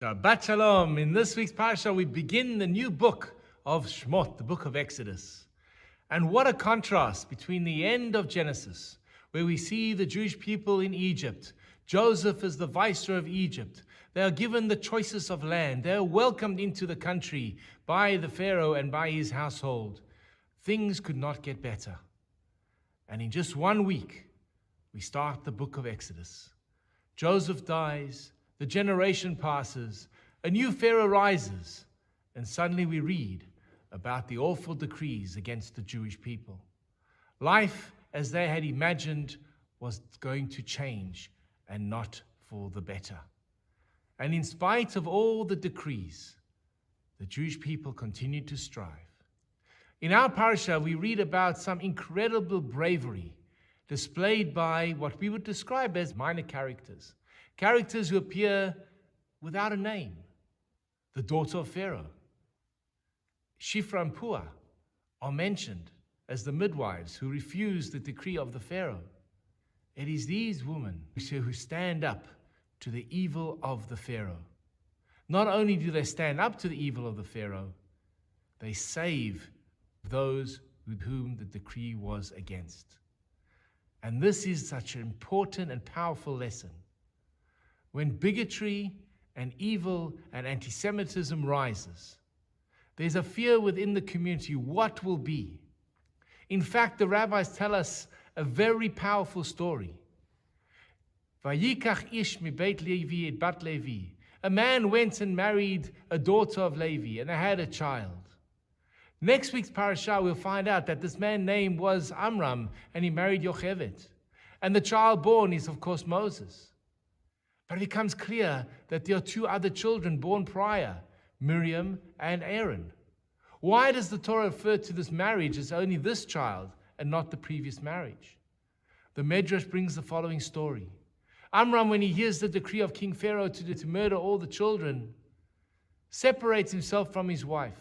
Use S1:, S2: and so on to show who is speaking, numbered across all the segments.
S1: Shabbat Shalom. In this week's Parsha, we begin the new book of Shmot, the book of Exodus. And what a contrast between the end of Genesis, where we see the Jewish people in Egypt. Joseph is the viceroy of Egypt. They are given the choicest of land. They are welcomed into the country by the Pharaoh and by his household. Things could not get better. And in just 1 week, we start the book of Exodus. Joseph dies. The generation passes, a new Pharaoh rises, and suddenly we read about the awful decrees against the Jewish people. Life, as they had imagined, was going to change, and not for the better. And in spite of all the decrees, the Jewish people continued to strive. In our Parsha, we read about some incredible bravery displayed by what we would describe as minor characters. Characters who appear without a name. The daughter of Pharaoh, Shifra and Puah, are mentioned as the midwives who refused the decree of the Pharaoh. It is these women who stand up to the evil of the Pharaoh. Not only do they stand up to the evil of the Pharaoh, they save those with whom the decree was against. And this is such an important and powerful lesson. When bigotry and evil and anti-Semitism rises, there's a fear within the community what will be. In fact, the rabbis tell us a very powerful story. Vayikach ish mi beit Levi et bat Levi. A man went and married a daughter of Levi, and they had a child. Next week's parasha, we'll find out that this man's name was Amram, and he married Yocheved. And the child born is, of course, Moses. But it becomes clear that there are two other children born prior, Miriam and Aaron. Why does the Torah refer to this marriage as only this child and not the previous marriage? The Medrash brings the following story. Amram, when he hears the decree of King Pharaoh to murder all the children, separates himself from his wife.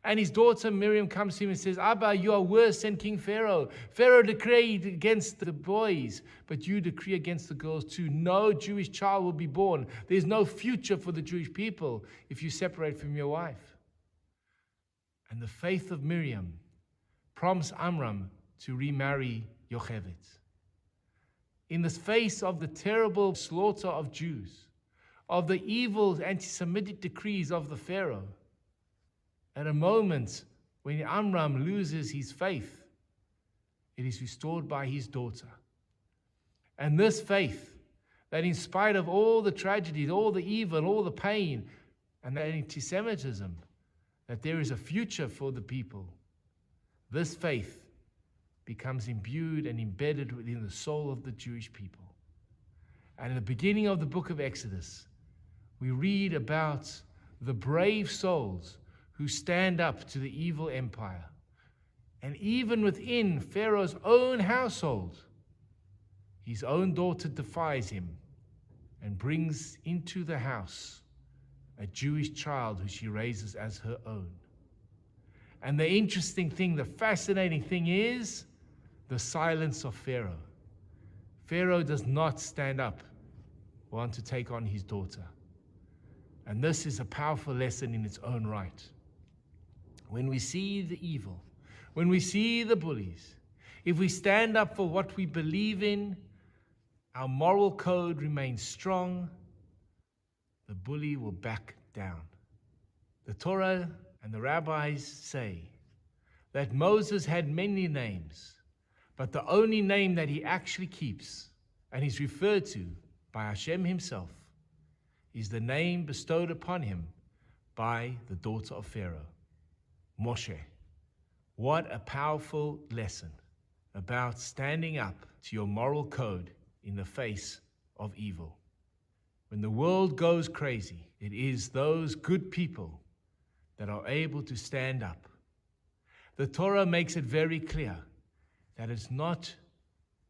S1: And his daughter Miriam comes to him and says, Abba, you are worse than King Pharaoh. Pharaoh decreed against the boys, but you decree against the girls too. No Jewish child will be born. There's no future for the Jewish people if you separate from your wife. And the faith of Miriam prompts Amram to remarry Yocheved. In the face of the terrible slaughter of Jews, of the evil anti-Semitic decrees of the Pharaoh, at a moment when Amram loses his faith, it is restored by his daughter. And this faith, that in spite of all the tragedies, all the evil, all the pain, and the anti-Semitism, that there is a future for the people, this faith becomes imbued and embedded within the soul of the Jewish people. And in the beginning of the book of Exodus, we read about the brave souls who stand up to the evil empire. And even within Pharaoh's own household, his own daughter defies him and brings into the house a Jewish child who she raises as her own. And the interesting thing, the fascinating thing is the silence of Pharaoh. Pharaoh does not stand up, want to take on his daughter. And this is a powerful lesson in its own right. When we see the evil, when we see the bullies, if we stand up for what we believe in, our moral code remains strong, the bully will back down. The Torah and the rabbis say that Moses had many names, but the only name that he actually keeps and is referred to by Hashem himself is the name bestowed upon him by the daughter of Pharaoh, Moshe. What a powerful lesson about standing up to your moral code in the face of evil. When the world goes crazy, it is those good people that are able to stand up. The Torah makes it very clear that it's not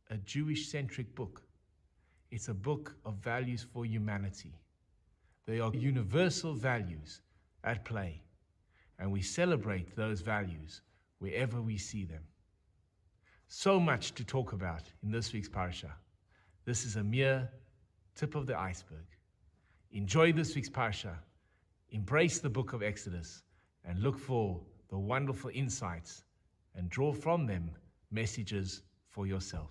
S1: a Jewish-centric book. It's a book of values for humanity. There are universal values at play, and we celebrate those values wherever we see them. So much to talk about in this week's Parsha. This is a mere tip of the iceberg. Enjoy this week's Parsha. Embrace the book of Exodus and look for the wonderful insights and draw from them messages for yourself.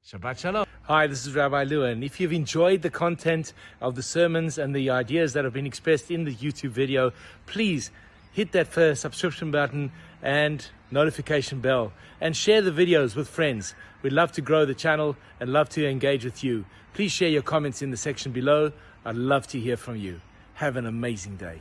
S1: Shabbat Shalom. Hi, this is Rabbi Lewin. If you've enjoyed the content of the sermons and the ideas that have been expressed in the YouTube video, please hit that first subscription button and notification bell and share the videos with friends. We'd love to grow the channel and love to engage with you. Please share your comments in the section below. I'd love to hear from you. Have an amazing day.